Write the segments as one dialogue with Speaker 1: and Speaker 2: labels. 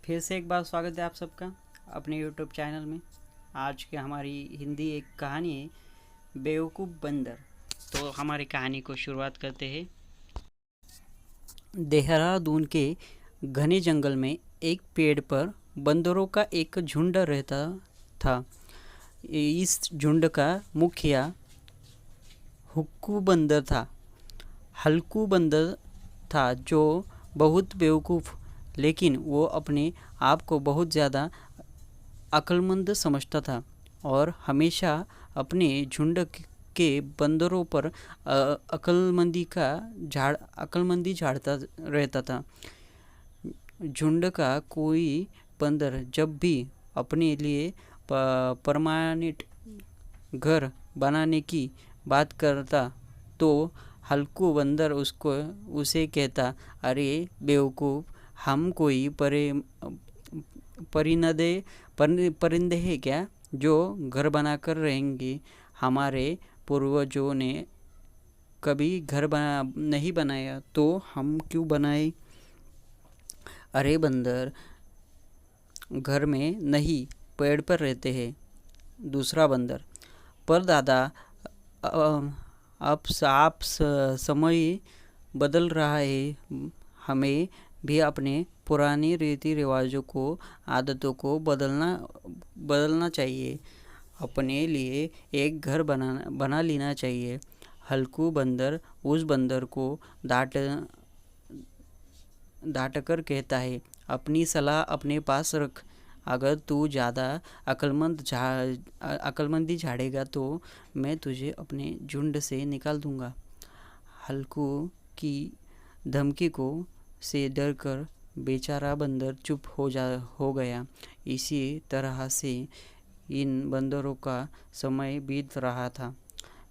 Speaker 1: फिर से एक बार स्वागत है आप सबका अपने यूट्यूब चैनल में। आज की हमारी हिंदी एक कहानी है बेवकूफ़ बंदर। तो हमारी कहानी को शुरुआत करते हैं। देहरादून के घने जंगल में एक पेड़ पर बंदरों का एक झुंड रहता था। इस झुंड का मुखिया हुक्कू बंदर था। हल्कू बंदर था जो बहुत बेवकूफ़, लेकिन वो अपने आप को बहुत ज़्यादा अक्लमंद समझता था और हमेशा अपने झुंड के बंदरों पर अक्लमंदी झाड़ता रहता था। झुंड का कोई बंदर जब भी अपने लिए परमानेंट घर बनाने की बात करता तो हल्कू बंदर उसे कहता, अरे बेवकूफ़, हम कोई परिंदे हैं क्या जो घर बनाकर रहेंगे? हमारे पूर्वजों ने कभी घर नहीं बनाया तो हम क्यों बनाए? अरे बंदर, घर में नहीं, पेड़ पर रहते हैं। दूसरा बंदर, पर दादा, अब समय बदल रहा है, हमें भी अपने पुराने रीति रिवाजों को, आदतों को बदलना चाहिए। अपने लिए एक घर बना लेना चाहिए। हल्कू बंदर उस बंदर को डांट कर कहता है, अपनी सलाह अपने पास रख। अगर तू ज़्यादा अक्लमंदी झाड़ेगा तो मैं तुझे अपने झुंड से निकाल दूंगा। हल्कू की धमकी को से डर कर बेचारा बंदर चुप हो गया। इसी तरह से इन बंदरों का समय बीत रहा था।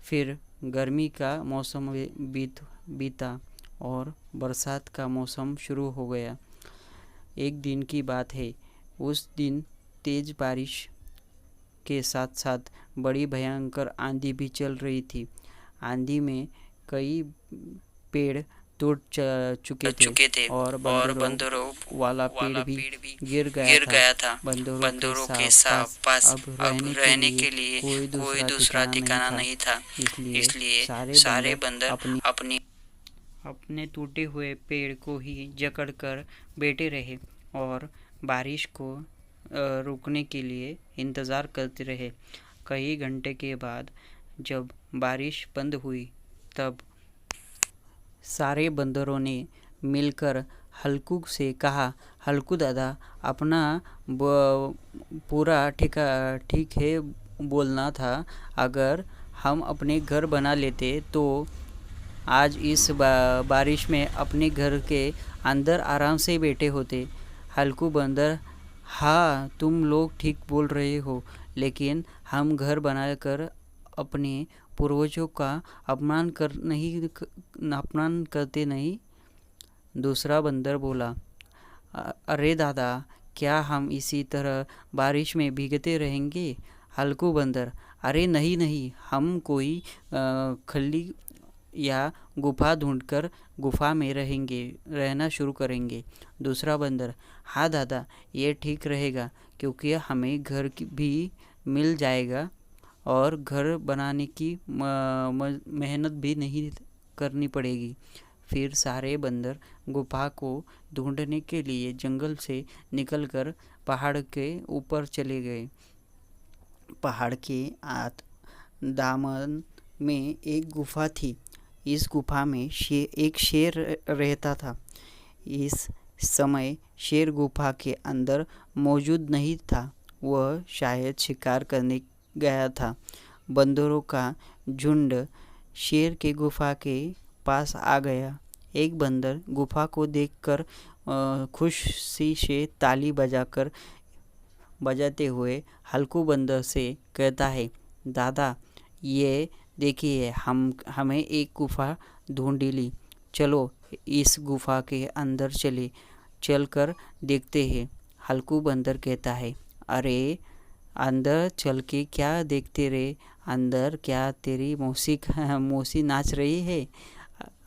Speaker 1: फिर गर्मी का मौसम बीता और बरसात का मौसम शुरू हो गया। एक दिन की बात है। उस दिन तेज बारिश के साथ साथ बड़ी भयंकर आंधी भी चल रही थी। आंधी में कई पेड़ टूट चुके थे और बंदरों वाला पेड़ भी गिर गया था। बंदरों के पास अब रहने के लिए कोई दूसरा ठिकाना नहीं था। इसलिए सारे बंदर अपने टूटे हुए पेड़ को ही जकड़कर बैठे रहे और बारिश को रुकने के लिए इंतज़ार करते रहे। कई घंटे के बाद जब बारिश बंद हुई तब सारे बंदरों ने मिलकर हल्कू से कहा, हल्कू दादा, अपना पूरा ठीक है बोलना था। अगर हम अपने घर बना लेते तो आज इस बारिश में अपने घर के अंदर आराम से बैठे होते। हल्कू बंदर, हाँ, तुम लोग ठीक बोल रहे हो, लेकिन हम घर बनाकर अपने पूर्वजों का अपमान करते नहीं। दूसरा बंदर बोला, अरे दादा, क्या हम इसी तरह बारिश में भीगते रहेंगे? हल्कू बंदर, अरे नहीं, हम कोई खली या गुफा ढूंढकर गुफा में रहना शुरू करेंगे। दूसरा बंदर, हाँ दादा, ये ठीक रहेगा क्योंकि हमें घर भी मिल जाएगा और घर बनाने की मेहनत भी नहीं करनी पड़ेगी। फिर सारे बंदर गुफा को ढूंढने के लिए जंगल से निकलकर पहाड़ के ऊपर चले गए। पहाड़ के दामन में एक गुफा थी। इस गुफा में एक शेर रहता था। इस समय शेर गुफा के अंदर मौजूद नहीं था, वह शायद शिकार करने गया था। बंदरों का झुंड शेर के गुफा के पास आ गया। एक बंदर गुफा को देखकर खुशी से ताली बजाते हुए हल्कू बंदर से कहता है, दादा, ये देखिए, हमें एक गुफा ढूंढ ली। चलो इस गुफा के अंदर चलकर देखते हैं। हल्कू बंदर कहता है, अरे अंदर चल के क्या देखते रे? अंदर क्या तेरी मौसी नाच रही है?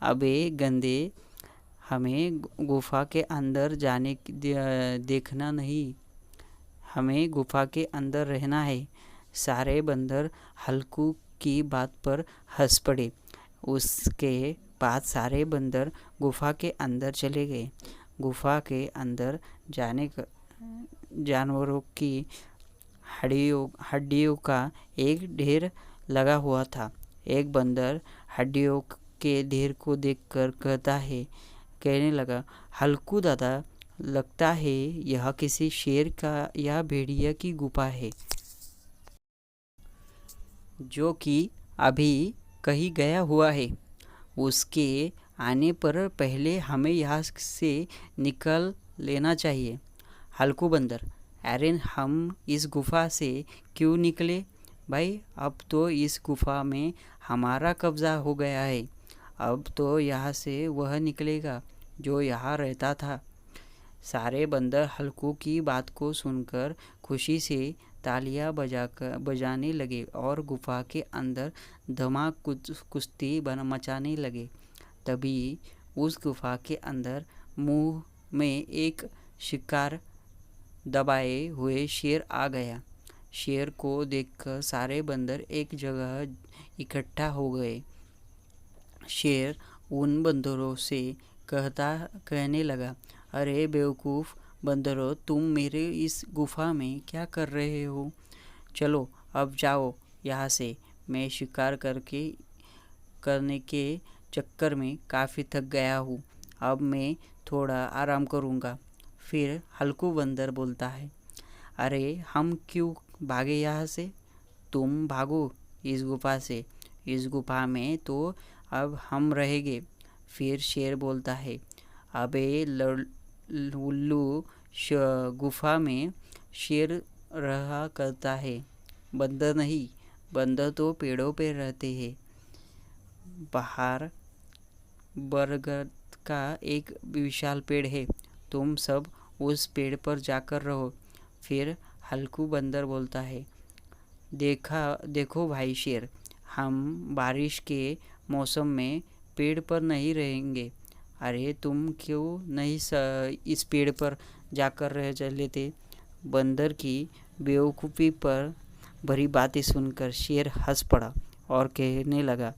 Speaker 1: अबे गंदे, हमें गुफा के अंदर देखना नहीं, हमें गुफा के अंदर रहना है। सारे बंदर हल्कू की बात पर हंस पड़े। उसके बाद सारे बंदर गुफा के अंदर चले गए। गुफा के अंदर जानवरों की हड्डियों का एक ढेर लगा हुआ था। एक बंदर हड्डियों के ढेर को देखकर कहने लगा, हल्कू दादा, लगता है यह किसी शेर का या भेड़िया की गुफा है, जो कि अभी कहीं गया हुआ है। उसके आने पर पहले हमें यहाँ से निकल लेना चाहिए। हल्कू बंदर, अरे हम इस गुफा से क्यों निकले भाई? अब तो इस गुफा में हमारा कब्ज़ा हो गया है। अब तो यहाँ से वह निकलेगा जो यहाँ रहता था। सारे बंदर हल्कू की बात को सुनकर खुशी से तालियां बजाने लगे और गुफा के अंदर धमाक कुश्ती मचाने लगे। तभी उस गुफा के अंदर मुंह में एक शिकार दबाए हुए शेर आ गया। शेर को देखकर सारे बंदर एक जगह इकट्ठा हो गए। शेर उन बंदरों से कहने लगा, अरे बेवकूफ़ बंदरों, तुम मेरे इस गुफा में क्या कर रहे हो? चलो अब जाओ यहाँ से। मैं शिकार करने के चक्कर में काफ़ी थक गया हूँ। अब मैं थोड़ा आराम करूँगा। फिर हल्कू बंदर बोलता है, अरे हम क्यों भागे यहाँ से? तुम भागो इस गुफा से। इस गुफा में तो अब हम रहेंगे। फिर शेर बोलता है, अबे उल्लू, गुफा में शेर रहा करता है, बंदर नहीं। बंदर तो पेड़ों पे रहते हैं। बाहर बरगद का एक विशाल पेड़ है, तुम सब उस पेड़ पर जाकर रहो। फिर हल्कू बंदर बोलता है, देखो भाई शेर, हम बारिश के मौसम में पेड़ पर नहीं रहेंगे। अरे तुम क्यों नहीं इस पेड़ पर जाकर रह लेते? बंदर की बेवकूफ़ी पर भरी बातें सुनकर शेर हंस पड़ा और कहने लगा,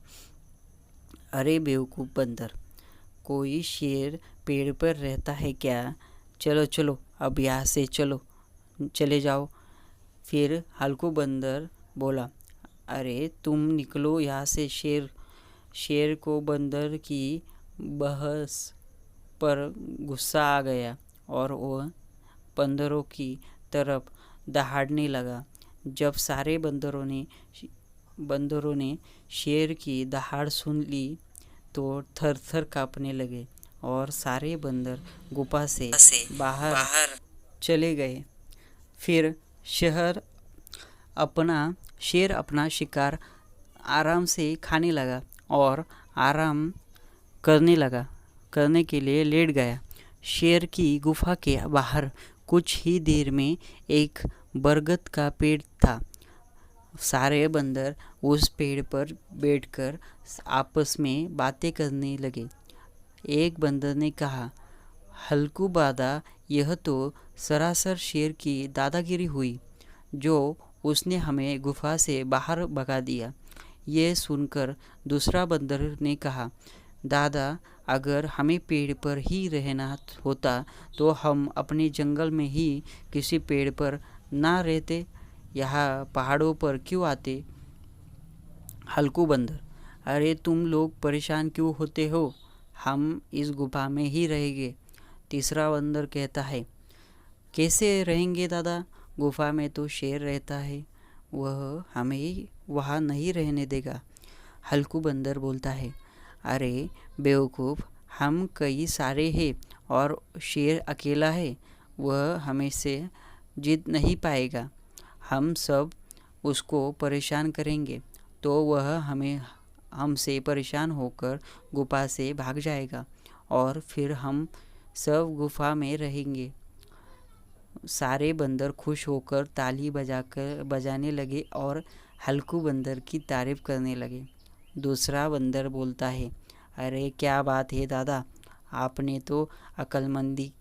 Speaker 1: अरे बेवकूफ़ बंदर, कोई शेर पेड़ पर रहता है क्या? चलो चलो अब यहाँ से चले जाओ। फिर हल्कू बंदर बोला, अरे तुम निकलो यहाँ से। शेर को बंदर की बहस पर गुस्सा आ गया और वह बंदरों की तरफ दहाड़ने लगा। जब सारे बंदरों ने शेर की दहाड़ सुन ली तो थर थर कांपने लगे और सारे बंदर गुफा से बाहर चले गए। फिर शेर अपना शिकार आराम से खाने लगा और आराम करने के लिए लेट गया। शेर की गुफा के बाहर कुछ ही देर में एक बरगद का पेड़ था। सारे बंदर उस पेड़ पर बैठकर आपस में बातें करने लगे। एक बंदर ने कहा, हल्कू दादा, यह तो सरासर शेर की दादागिरी हुई, जो उसने हमें गुफा से बाहर भगा दिया। यह सुनकर दूसरा बंदर ने कहा, दादा, अगर हमें पेड़ पर ही रहना होता तो हम अपने जंगल में ही किसी पेड़ पर ना रहते, यहाँ पहाड़ों पर क्यों आते? हल्कू बंदर, अरे तुम लोग परेशान क्यों होते हो? हम इस गुफा में ही रहेंगे। तीसरा बंदर कहता है, कैसे रहेंगे दादा? गुफा में तो शेर रहता है, वह हमें वहाँ नहीं रहने देगा। हल्कू बंदर बोलता है, अरे बेवकूफ़, हम कई सारे हैं और शेर अकेला है, वह हमें से जीत नहीं पाएगा। हम सब उसको परेशान करेंगे तो वह हमसे परेशान होकर गुफा से भाग जाएगा और फिर हम सब गुफा में रहेंगे। सारे बंदर खुश होकर ताली बजाने लगे और हल्कू बंदर की तारीफ करने लगे। दूसरा बंदर बोलता है, अरे क्या बात है दादा, आपने तो अक्लमंदी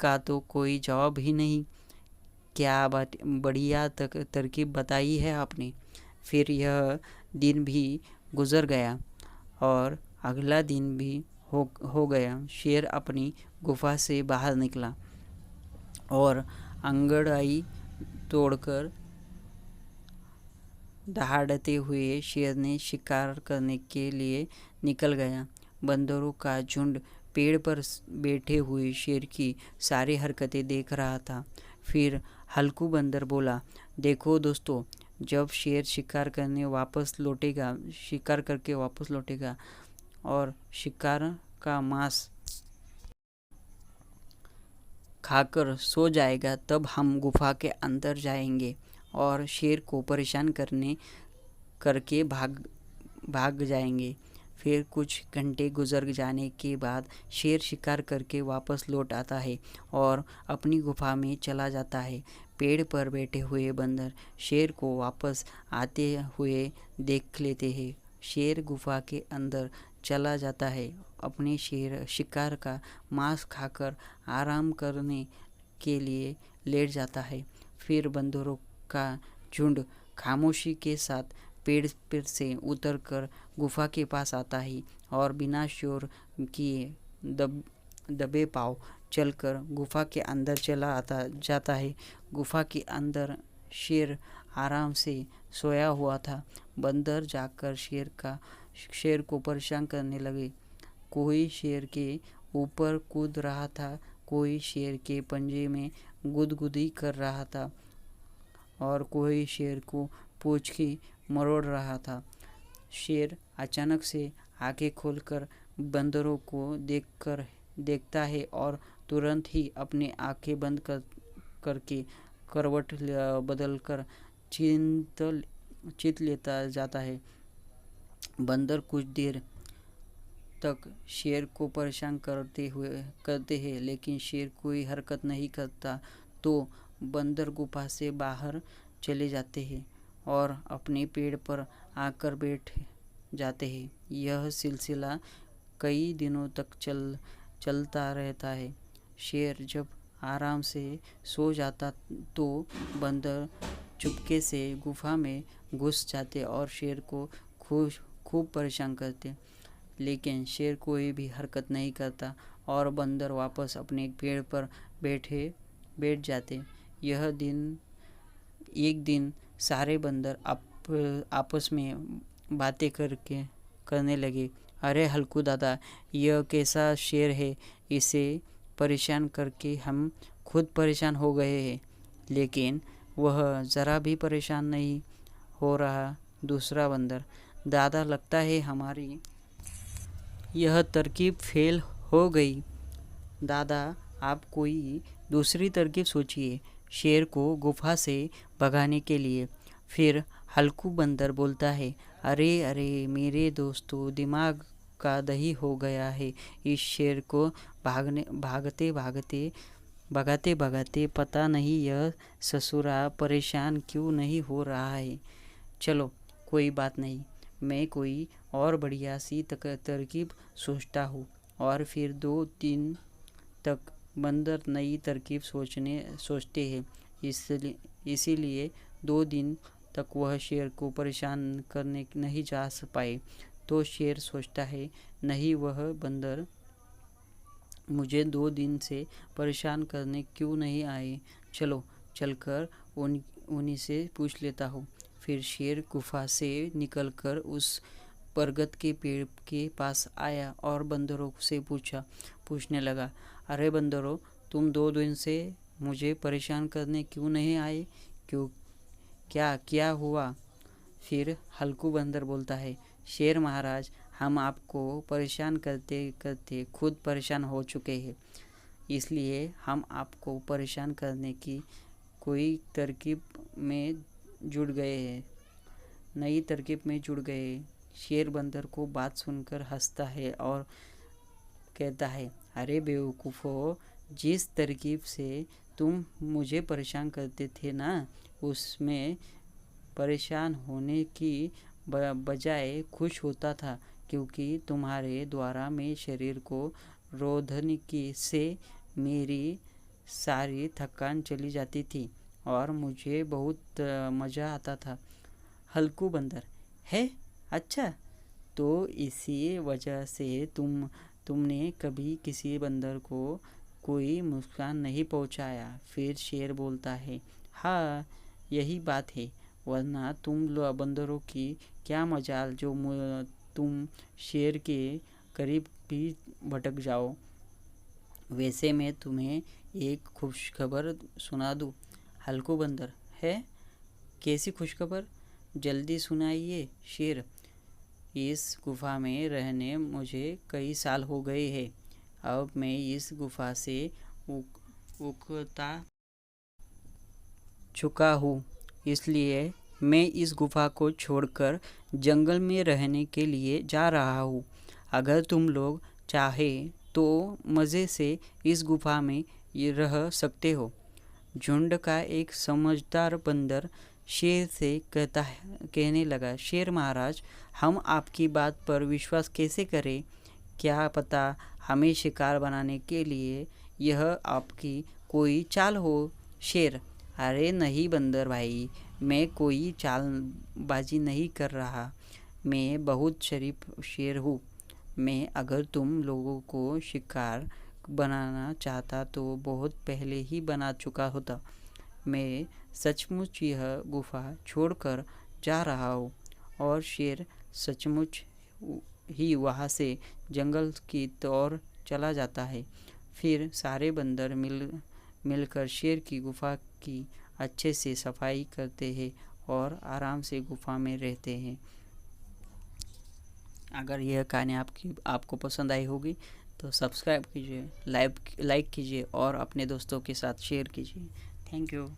Speaker 1: का तो कोई जवाब ही नहीं। क्या बढ़िया तरकीब बताई है आपने। फिर यह दिन भी गुजर गया और अगला दिन भी हो गया। शेर अपनी गुफा से बाहर निकला और अंगड़ाई तोड़कर दहाड़ते हुए शेर ने शिकार करने के लिए निकल गया। बंदरों का झुंड पेड़ पर बैठे हुए शेर की सारी हरकतें देख रहा था। फिर हल्कू बंदर बोला, देखो दोस्तों, जब शेर शिकार करके वापस लौटेगा और शिकार का मांस खाकर सो जाएगा, तब हम गुफा के अंदर जाएंगे और शेर को परेशान करके भाग जाएंगे। फिर कुछ घंटे गुजर जाने के बाद शेर शिकार करके वापस लौट आता है और अपनी गुफा में चला जाता है। पेड़ पर बैठे हुए बंदर शेर को वापस आते हुए देख लेते हैं। शेर गुफा के अंदर चला जाता है, अपने शिकार का मांस खाकर आराम करने के लिए लेट जाता है। फिर बंदरों का झुंड खामोशी के साथ पेड़ से उतरकर गुफा के पास आता है और बिना शोर किए दबे पांव चलकर गुफा के अंदर चला जाता है। गुफा के अंदर शेर आराम से सोया हुआ था। बंदर जाकर शेर को परेशान करने लगे। कोई शेर के ऊपर कूद रहा था, कोई शेर के पंजे में गुदगुदी कर रहा था और कोई शेर को पूंछ की मरोड़ रहा था। शेर अचानक से आंखें खोलकर बंदरों को देखता है और तुरंत ही अपनी आंखें बंद करके करवट बदलकर चित लेता जाता है। बंदर कुछ देर तक शेर को परेशान करते हैं, लेकिन शेर कोई हरकत नहीं करता। तो बंदर गुफा से बाहर चले जाते हैं और अपने पेड़ पर आकर बैठ जाते हैं। यह सिलसिला कई दिनों तक चलता रहता है। शेर जब आराम से सो जाता तो बंदर चुपके से गुफा में घुस जाते और शेर को खूब परेशान करते, लेकिन शेर कोई भी हरकत नहीं करता और बंदर वापस अपने पेड़ पर बैठ जाते। एक दिन सारे बंदर आपस में बातें करने लगे। अरे हल्कू दादा, यह कैसा शेर है, इसे परेशान करके हम खुद परेशान हो गए हैं, लेकिन वह ज़रा भी परेशान नहीं हो रहा। दूसरा बंदर, दादा, लगता है हमारी यह तरकीब फेल हो गई। दादा, आप कोई दूसरी तरकीब सोचिए शेर को गुफा से भगाने के लिए। फिर हल्कू बंदर बोलता है, अरे मेरे दोस्तों, दिमाग का दही हो गया है। इस शेर को भगाते भगाते पता नहीं यह ससुरा परेशान क्यों नहीं हो रहा है। चलो कोई बात नहीं, मैं कोई और बढ़िया सी तरकीब सोचता हूँ। और फिर 2 दिन तक बंदर नई तरकीब सोचते हैं। इसीलिए 2 दिन तक वह शेर को परेशान करने नहीं जा पाए। तो शेर सोचता है, नहीं, वह बंदर मुझे 2 दिन से परेशान करने क्यों नहीं आए। चलो चलकर उन्हीं से पूछ लेता हूँ। फिर शेर गुफा से निकलकर उस बरगद के पेड़ के पास आया और बंदरों से पूछने लगा, अरे बंदरों, तुम 2 दिन से मुझे परेशान करने क्यों नहीं आए? क्या हुआ? फिर हल्कू बंदर बोलता है, शेर महाराज, हम आपको परेशान करते करते खुद परेशान हो चुके हैं, इसलिए हम आपको परेशान करने की कोई तरकीब में जुड़ गए हैं, नई तरकीब में जुड़ गए। शेर बंदर को बात सुनकर हंसता है और कहता है, अरे बेवकूफ़ो, जिस तरकीब से तुम मुझे परेशान करते थे ना, उसमें परेशान होने की बजाय खुश होता था, क्योंकि तुम्हारे द्वारा मेरे शरीर को रोधने की से मेरी सारी थकान चली जाती थी और मुझे बहुत मज़ा आता था। हल्कू बंदर है, अच्छा, तो इसी वजह से तुमने कभी किसी बंदर को कोई नुकसान नहीं पहुंचाया। फिर शेर बोलता है, हाँ यही बात है, वरना तुम बंदरों की क्या मजाल जो तुम शेर के करीब भी भटक जाओ। वैसे मैं तुम्हें एक खुशखबर सुना दूँ। हल्कू बंदर है, कैसी खुशखबर, जल्दी सुनाइए। शेर, इस गुफा में रहने मुझे कई साल हो गए हैं। अब मैं इस गुफा से उकता चुका हूँ, इसलिए मैं इस गुफा को छोड़कर जंगल में रहने के लिए जा रहा हूँ। अगर तुम लोग चाहे तो मज़े से इस गुफा में ये रह सकते हो। झुंड का एक समझदार बंदर शेर से कहने लगा, शेर महाराज, हम आपकी बात पर विश्वास कैसे करें? क्या पता हमें शिकार बनाने के लिए यह आपकी कोई चाल हो। शेर, अरे नहीं बंदर भाई, मैं कोई चालबाजी नहीं कर रहा, मैं बहुत शरीफ शेर हूँ। मैं अगर तुम लोगों को शिकार बनाना चाहता तो बहुत पहले ही बना चुका होता। मैं सचमुच यह गुफा छोड़कर जा रहा हूँ। और शेर सचमुच ही वहाँ से जंगल की ओर चला जाता है। फिर सारे बंदर मिलकर शेर की गुफा की अच्छे से सफाई करते हैं और आराम से गुफा में रहते हैं। अगर यह कहानी आपको पसंद आई होगी तो सब्सक्राइब कीजिए, लाइक कीजिए और अपने दोस्तों के साथ शेयर कीजिए। Thank you.